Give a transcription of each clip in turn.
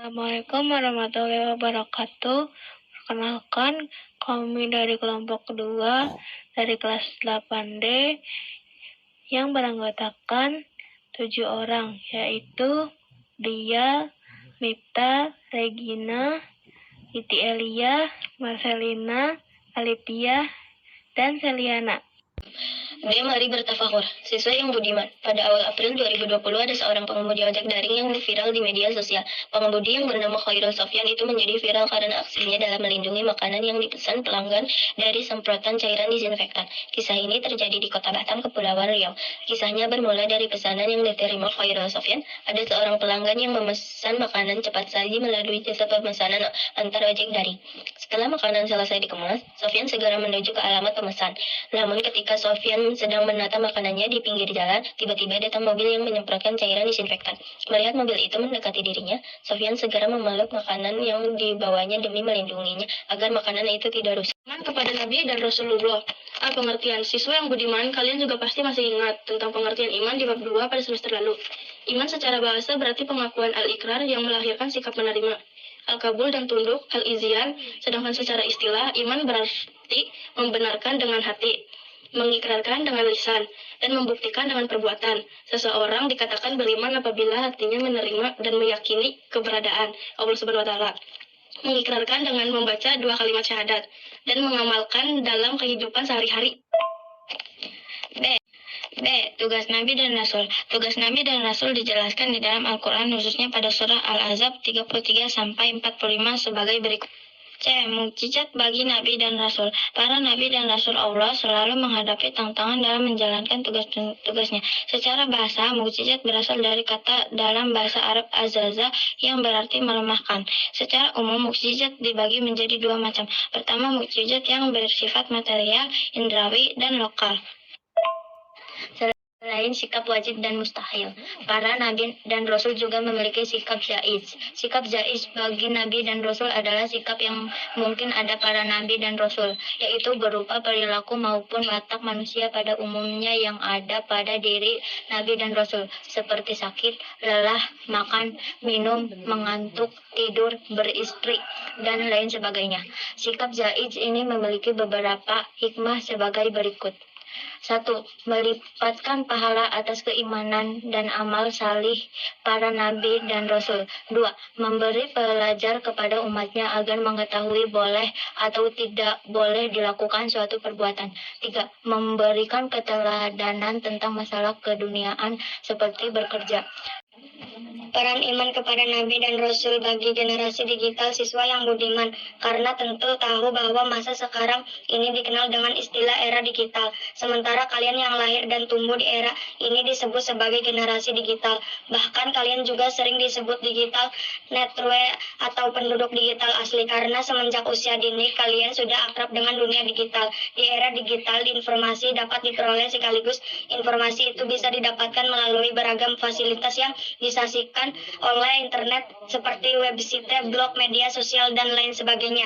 Assalamualaikum warahmatullahi wabarakatuh. Perkenalkan, kami dari kelompok kedua dari kelas 8D yang beranggotakan 7 orang, yaitu Dia, Mipta, Regina, Iti Elia, Marcelina, Alipia, dan Seliana. Mari bertafakur. Siswa yang budiman. Pada awal April 2020 ada seorang pengemudi ojek daring yang viral di media sosial. Pengemudi yang bernama Khairul Sofyan itu menjadi viral karena aksinya dalam melindungi makanan yang dipesan pelanggan dari semprotan cairan disinfektan. Kisah ini terjadi di Kota Batam, Kepulauan Riau. Kisahnya bermula dari pesanan yang diterima Khairul Sofyan. Ada seorang pelanggan yang memesan makanan cepat saji melalui jasa pemesanan antar ojek daring. Setelah makanan selesai dikemas, Sofyan segera menuju ke alamat pemesan. Namun ketika Sofyan sedang menata makanannya di pinggir jalan, tiba-tiba datang mobil yang menyemprotkan cairan disinfektan. Melihat mobil itu mendekati dirinya, Sofyan segera memeluk makanan yang dibawanya demi melindunginya agar makanan itu tidak rusak. Iman kepada Nabi dan Rasulullah. Pengertian siswa yang budiman, kalian juga pasti masih ingat tentang pengertian iman di bab 2 pada semester lalu. Iman secara bahasa berarti pengakuan al-ikrar yang melahirkan sikap menerima. Al-kabul dan tunduk, al-izyan, sedangkan secara istilah, iman berarti membenarkan dengan hati, mengikrarkan dengan lisan, dan membuktikan dengan perbuatan. Seseorang dikatakan beriman apabila hatinya menerima dan meyakini keberadaan Allah Subhanahu wa Ta'ala, mengikrarkan dengan membaca 2 kalimat syahadat, dan mengamalkan dalam kehidupan sehari-hari. B. Tugas Nabi dan Rasul. Tugas Nabi dan Rasul dijelaskan di dalam Al-Quran, khususnya pada surah Al-Ahzab 33-45 sebagai berikut. C. Mukjizat bagi Nabi dan Rasul. Para Nabi dan Rasul Allah selalu menghadapi tantangan dalam menjalankan tugasnya. Secara bahasa, mukjizat berasal dari kata dalam bahasa Arab azaza yang berarti melemahkan. Secara umum, mukjizat dibagi menjadi 2 macam. Pertama, mukjizat yang bersifat material, indrawi, dan lokal. Selain sikap wajib dan mustahil, para nabi dan rasul juga memiliki sikap jaiz. Sikap jaiz bagi nabi dan rasul adalah sikap yang mungkin ada pada nabi dan rasul, yaitu berupa perilaku maupun watak manusia pada umumnya yang ada pada diri nabi dan rasul, seperti sakit, lelah, makan, minum, mengantuk, tidur, beristri, dan lain sebagainya. Sikap jaiz ini memiliki beberapa hikmah sebagai berikut. 1. Melipatkan pahala atas keimanan dan amal salih para nabi dan rasul. 2. Memberi pelajar kepada umatnya agar mengetahui boleh atau tidak boleh dilakukan suatu perbuatan. 3. Memberikan keteladanan tentang masalah keduniaan seperti bekerja. Peran iman kepada Nabi dan Rasul bagi generasi digital siswa yang budiman, karena tentu tahu bahwa masa sekarang ini dikenal dengan istilah era digital. Sementara kalian yang lahir dan tumbuh di era ini disebut sebagai generasi digital. Bahkan kalian juga sering disebut digital network atau penduduk digital asli, karena semenjak usia dini kalian sudah akrab dengan dunia digital. Di era digital, informasi dapat diperoleh sekaligus informasi itu bisa didapatkan melalui beragam fasilitas yang disajikan oleh internet seperti website, blog, media sosial, dan lain sebagainya.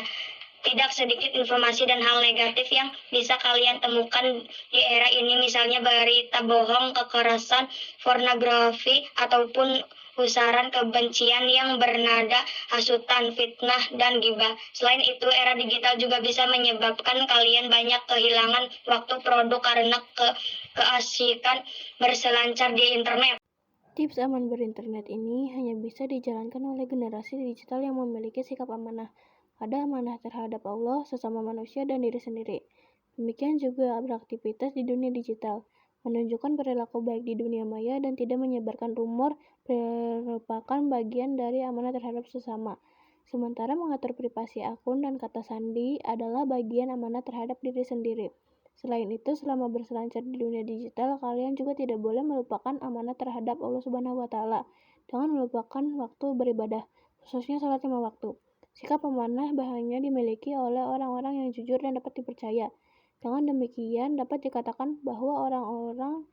Tidak sedikit informasi dan hal negatif yang bisa kalian temukan di era ini, misalnya berita bohong, kekerasan, pornografi, ataupun usaran kebencian yang bernada hasutan, fitnah, dan gibah. Selain itu, era digital juga bisa menyebabkan kalian banyak kehilangan waktu produk karena keasikan berselancar di internet. Tips aman berinternet ini hanya bisa dijalankan oleh generasi digital yang memiliki sikap amanah. Ada amanah terhadap Allah, sesama manusia, dan diri sendiri. Demikian juga beraktivitas di dunia digital, menunjukkan perilaku baik di dunia maya dan tidak menyebarkan rumor merupakan bagian dari amanah terhadap sesama. Sementara mengatur privasi akun dan kata sandi adalah bagian amanah terhadap diri sendiri. Selain itu, selama berselancar di dunia digital, kalian juga tidak boleh melupakan amanah terhadap Allah Subhanahu wa Ta'ala dengan melupakan waktu beribadah, khususnya salat 5 waktu. Sikap amanah hanya dimiliki oleh orang-orang yang jujur dan dapat dipercaya. Dengan demikian, dapat dikatakan bahwa orang-orang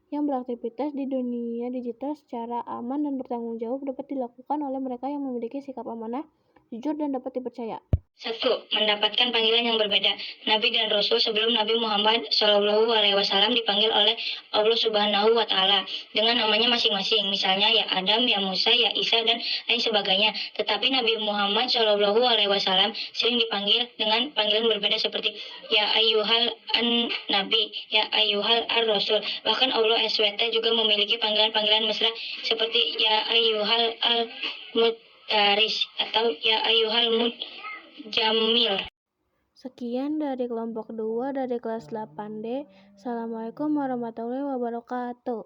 yang beraktivitas di dunia digital secara aman dan bertanggung jawab dapat dilakukan oleh mereka yang memiliki sikap amanah, jujur, dan dapat dipercaya. Satu, mendapatkan panggilan yang berbeda. Nabi dan Rasul sebelum Nabi Muhammad SAW dipanggil oleh Allah Subhanahu wa Ta'ala dengan namanya masing-masing. Misalnya ya Adam, ya Musa, ya Isa, dan lain sebagainya. Tetapi Nabi Muhammad SAW sering dipanggil dengan panggilan berbeda seperti ya ayyuhal an-nabi, ya ayyuhal ar-rasul. Bahkan Allah SWT juga memiliki panggilan-panggilan mesra seperti ya ayyuhal al-mutaris atau ya ayyuhal Jamil. Sekian dari kelompok 2 dari kelas 8D. Assalamualaikum warahmatullahi wabarakatuh.